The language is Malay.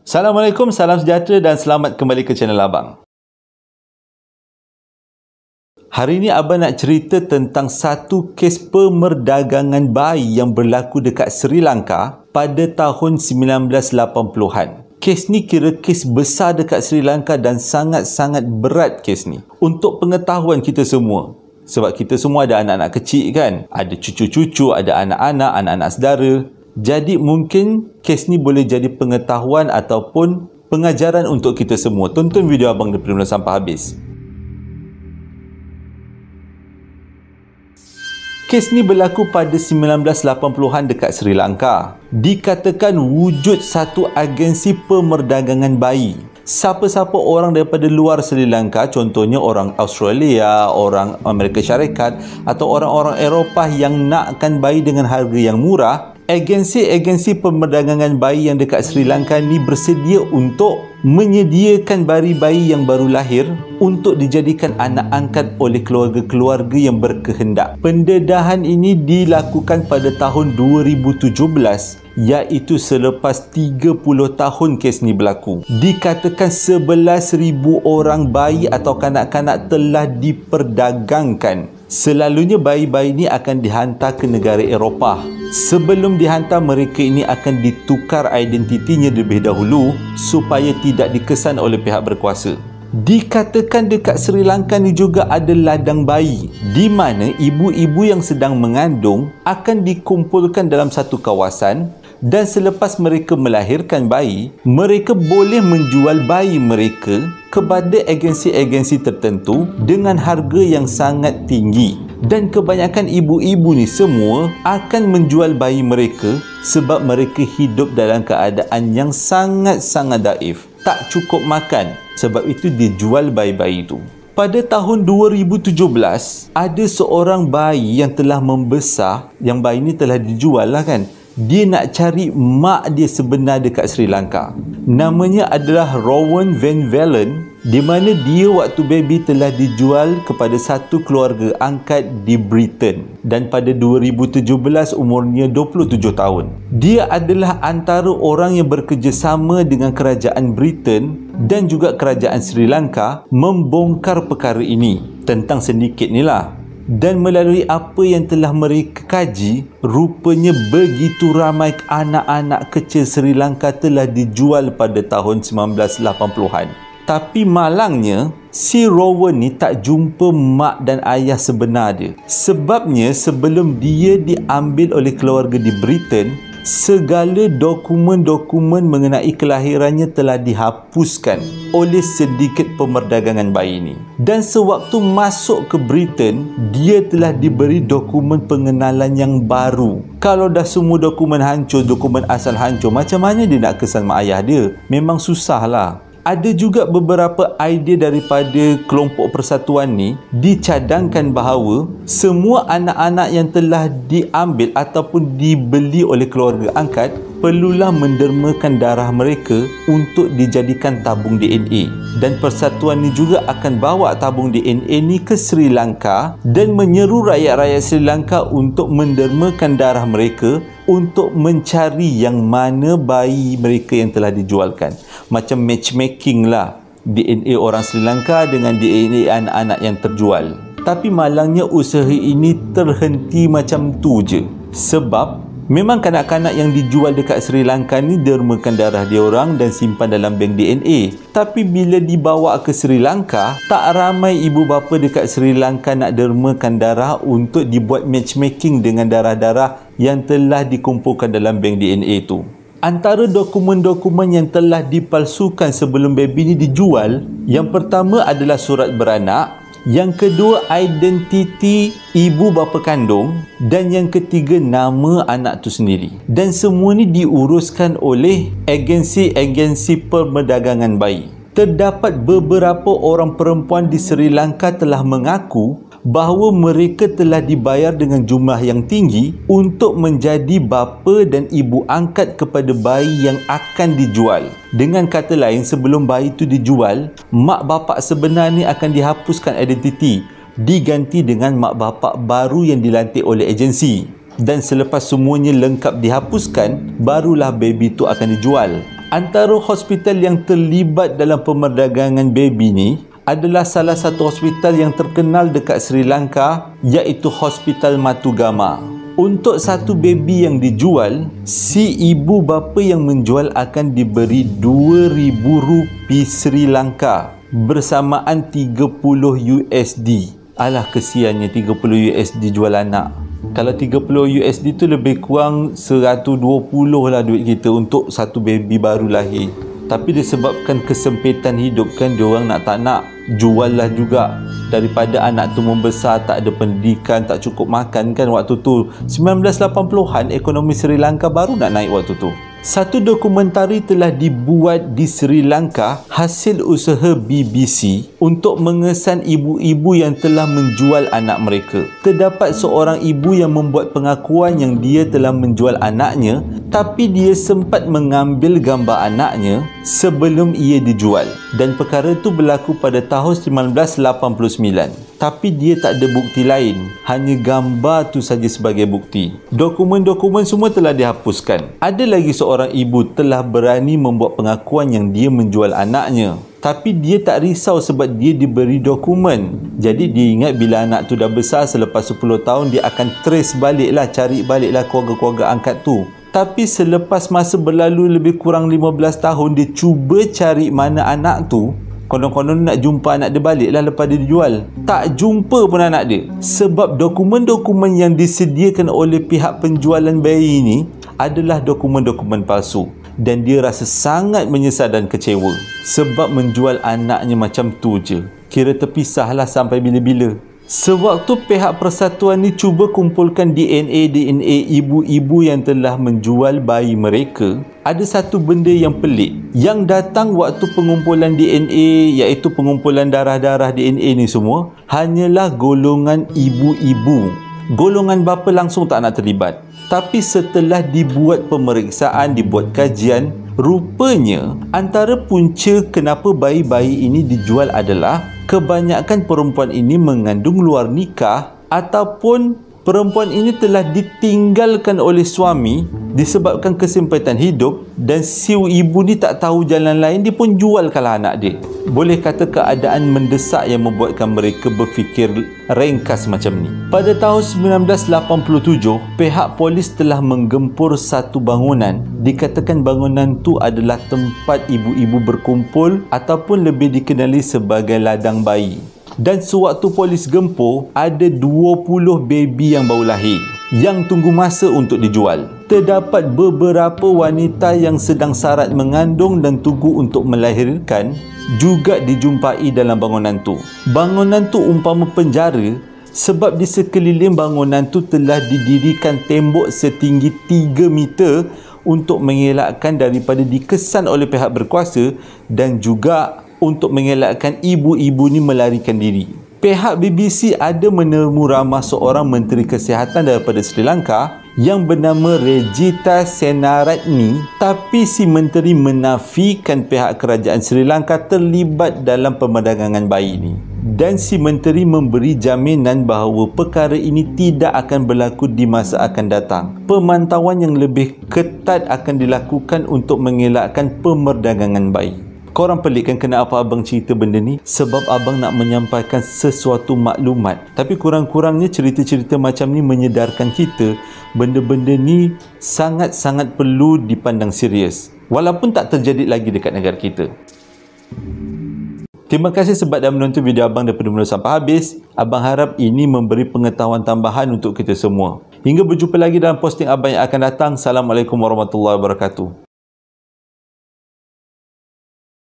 Assalamualaikum, salam sejahtera dan selamat kembali ke channel Abang. Hari ini Abang nak cerita tentang satu kes pemerdagangan bayi yang berlaku dekat Sri Lanka pada tahun 1980-an. Kes ni kira kes besar dekat Sri Lanka dan sangat-sangat berat kes ni. Untuk pengetahuan kita semua, sebab kita semua ada anak-anak kecil kan, ada cucu-cucu, ada anak-anak, anak-anak saudara. Jadi mungkin kes ni boleh jadi pengetahuan ataupun pengajaran untuk kita semua. Tonton video abang dari mula sampai habis. Kes ni berlaku pada 1980-an dekat Sri Lanka. Dikatakan wujud satu agensi pemerdagangan bayi. Siapa-siapa orang daripada luar Sri Lanka, contohnya orang Australia, orang Amerika Syarikat atau orang-orang Eropah yang nakkan bayi dengan harga yang murah, agensi-agensi pemerdagangan bayi yang dekat Sri Lanka ni bersedia untuk menyediakan bayi-bayi yang baru lahir untuk dijadikan anak angkat oleh keluarga-keluarga yang berkehendak. Pendedahan ini dilakukan pada tahun 2017, iaitu selepas 30 tahun kes ni berlaku. Dikatakan 11,000 orang bayi atau kanak-kanak telah diperdagangkan. Selalunya bayi-bayi ini akan dihantar ke negara Eropah. Sebelum dihantar, mereka ini akan ditukar identitinya lebih dahulu supaya tidak dikesan oleh pihak berkuasa. Dikatakan dekat Sri Lanka ni juga ada ladang bayi, di mana ibu-ibu yang sedang mengandung akan dikumpulkan dalam satu kawasan dan selepas mereka melahirkan bayi, mereka boleh menjual bayi mereka kepada agensi-agensi tertentu dengan harga yang sangat tinggi. Dan kebanyakan ibu-ibu ni semua akan menjual bayi mereka sebab mereka hidup dalam keadaan yang sangat-sangat daif, tak cukup makan. Sebab itu dijual bayi-bayi itu. Pada tahun 2017, ada seorang bayi yang telah membesar, yang bayi ni telah dijual lah kan. Dia nak cari mak dia sebenar dekat Sri Lanka. Namanya adalah Rowan Van Valen, di mana dia waktu baby telah dijual kepada satu keluarga angkat di Britain. Dan pada 2017 umurnya 27 tahun. Dia adalah antara orang yang bekerjasama dengan kerajaan Britain dan juga kerajaan Sri Lanka membongkar perkara ini. Tentang sedikit ni lah. Dan melalui apa yang telah mereka kaji, rupanya begitu ramai anak-anak kecil Sri Lanka telah dijual pada tahun 1980-an. Tapi malangnya, si Rowan ni tak jumpa mak dan ayah sebenar dia. Sebabnya sebelum dia diambil oleh keluarga di Britain, segala dokumen-dokumen mengenai kelahirannya telah dihapuskan oleh sedikit pemerdagangan bayi ini. Dan sewaktu masuk ke Britain, dia telah diberi dokumen pengenalan yang baru. Kalau dah semua dokumen hancur, dokumen asal hancur, macam mana dia nak kesan mak ayah dia? Memang susah lah. Ada juga beberapa idea daripada kelompok persatuan ni dicadangkan bahawa semua anak-anak yang telah diambil ataupun dibeli oleh keluarga angkat perlulah mendermakan darah mereka untuk dijadikan tabung DNA. Dan persatuan ni juga akan bawa tabung DNA ni ke Sri Lanka dan menyeru rakyat-rakyat Sri Lanka untuk mendermakan darah mereka untuk mencari yang mana bayi mereka yang telah dijualkan. Macam matchmaking lah, DNA orang Sri Lanka dengan DNA anak-anak yang terjual. Tapi malangnya usaha ini terhenti macam tu je. Sebab memang kanak-kanak yang dijual dekat Sri Lanka ni dermakan darah dia orang dan simpan dalam bank DNA. Tapi bila dibawa ke Sri Lanka, tak ramai ibu bapa dekat Sri Lanka nak dermakan darah untuk dibuat matchmaking dengan darah-darah yang telah dikumpulkan dalam bank DNA tu. Antara dokumen-dokumen yang telah dipalsukan sebelum baby ni dijual, yang pertama adalah surat beranak, yang kedua identiti ibu bapa kandung, dan yang ketiga nama anak tu sendiri. Dan semua ni diuruskan oleh agensi-agensi perdagangan bayi. Terdapat beberapa orang perempuan di Sri Lanka telah mengaku bahawa mereka telah dibayar dengan jumlah yang tinggi untuk menjadi bapa dan ibu angkat kepada bayi yang akan dijual. Dengan kata lain, sebelum bayi itu dijual, mak bapak sebenar ni akan dihapuskan identiti, diganti dengan mak bapak baru yang dilantik oleh agensi. Dan selepas semuanya lengkap dihapuskan, barulah baby itu akan dijual. Antara hospital yang terlibat dalam pemerdagangan baby ni adalah salah satu hospital yang terkenal dekat Sri Lanka, iaitu Hospital Matugama. Untuk satu baby yang dijual, si ibu bapa yang menjual akan diberi RM2,000 Sri Lanka bersamaan 30 USD. Alah, kesiannya 30 USD jual anak. Kalau 30 USD tu lebih kurang 120 lah duit kita untuk satu baby baru lahir. Tapi disebabkan kesempitan hidup kan, diorang nak tak nak jual lah juga, daripada anak tu membesar tak ada pendidikan, tak cukup makan kan. Waktu tu 1980-an, ekonomi Sri Lanka baru nak naik waktu tu. Satu dokumentari telah dibuat di Sri Lanka hasil usaha BBC untuk mengesan ibu-ibu yang telah menjual anak mereka. Terdapat seorang ibu yang membuat pengakuan yang dia telah menjual anaknya, tapi dia sempat mengambil gambar anaknya sebelum ia dijual. Dan perkara itu berlaku pada tahun 1989. Tapi dia tak ada bukti lain, hanya gambar tu saja sebagai bukti. Dokumen-dokumen semua telah dihapuskan. Ada lagi seorang ibu telah berani membuat pengakuan yang dia menjual anaknya, tapi dia tak risau sebab dia diberi dokumen. Jadi dia ingat bila anak tu dah besar, selepas 10 tahun dia akan trace baliklah, cari baliklah keluarga-keluarga angkat tu. Tapi selepas masa berlalu lebih kurang 15 tahun, dia cuba cari mana anak tu. Konon-konon nak jumpa anak dia balik lah lepas dia dijual. Tak jumpa pun anak dia. Sebab dokumen-dokumen yang disediakan oleh pihak penjualan bayi ini adalah dokumen-dokumen palsu. Dan dia rasa sangat menyesal dan kecewa. Sebab menjual anaknya macam tu je. Kira terpisahlah sampai bila-bila. Sewaktu pihak persatuan ni cuba kumpulkan DNA ibu-ibu yang telah menjual bayi mereka, ada satu benda yang pelik. Yang datang waktu pengumpulan DNA, iaitu pengumpulan darah-darah DNA ni semua, hanyalah golongan ibu-ibu. Golongan bapa langsung tak nak terlibat. Tapi setelah dibuat pemeriksaan, dibuat kajian, rupanya antara punca kenapa bayi-bayi ini dijual adalah kebanyakan perempuan ini mengandung luar nikah, ataupun perempuan ini telah ditinggalkan oleh suami disebabkan kesempitan hidup, dan si ibu ni tak tahu jalan lain, dia pun jualkanlah anak dia. Boleh kata keadaan mendesak yang membuatkan mereka berfikir ringkas macam ni. Pada tahun 1987, pihak polis telah menggempur satu bangunan. Dikatakan bangunan tu adalah tempat ibu-ibu berkumpul ataupun lebih dikenali sebagai ladang bayi. Dan sewaktu polis gempur, ada 20 baby yang baru lahir yang tunggu masa untuk dijual. Terdapat beberapa wanita yang sedang sarat mengandung dan tunggu untuk melahirkan juga dijumpai dalam bangunan tu. Bangunan tu umpama penjara sebab di sekeliling bangunan tu telah didirikan tembok setinggi 3 meter untuk mengelakkan daripada dikesan oleh pihak berkuasa dan juga untuk mengelakkan ibu-ibu ni melarikan diri. Pihak BBC ada menemu ramah seorang Menteri Kesihatan daripada Sri Lanka yang bernama Regita Senaratne, tapi si menteri menafikan pihak kerajaan Sri Lanka terlibat dalam pemerdagangan bayi ini. Dan si menteri memberi jaminan bahawa perkara ini tidak akan berlaku di masa akan datang. Pemantauan yang lebih ketat akan dilakukan untuk mengelakkan pemerdagangan bayi. Korang pelik kan kenapa abang cerita benda ni? Sebab abang nak menyampaikan sesuatu maklumat. Tapi kurang-kurangnya cerita-cerita macam ni menyedarkan kita benda-benda ni sangat-sangat perlu dipandang serius. Walaupun tak terjadi lagi dekat negara kita. Terima kasih sebab dah menonton video abang daripada mula sampai habis. Abang harap ini memberi pengetahuan tambahan untuk kita semua. Hingga berjumpa lagi dalam posting abang yang akan datang. Assalamualaikum warahmatullahi wabarakatuh.